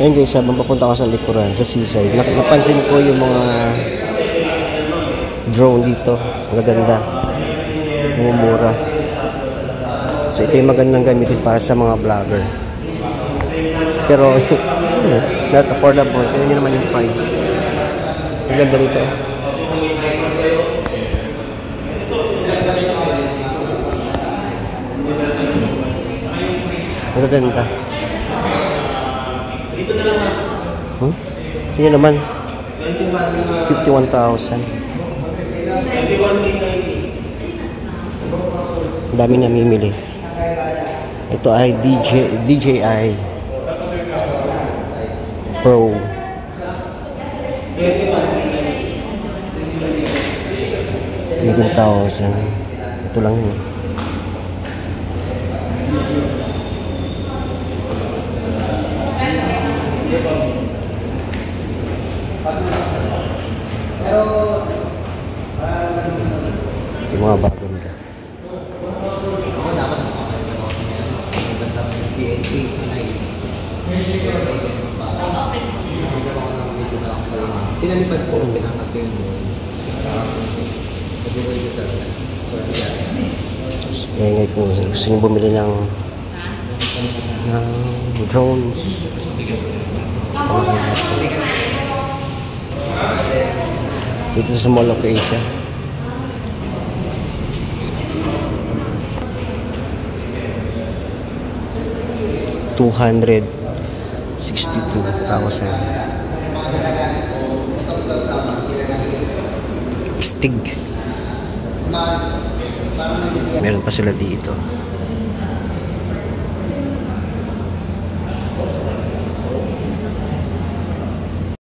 Ayun guys, habang papunta ako sa likuran, sa seaside, napansin ko yung mga drone dito. Ang ganda. Mumura. So ito yung magandang gamitin para sa mga vlogger. Pero not affordable. Kaya nyo naman yung price. Ang ganda nito. Ang ganda. Sige naman. 51,000. Ang dami namimili. Ito ay DJI Pro. $18,000. Ito lang yun. Ito yung mga bago nila. Pinalipad ko, pinangat ko yung Ngayon kung gusto nyo bumili ng drones, dito sa Mall of Asia. $262,000. Stig. Meron pa sila dito.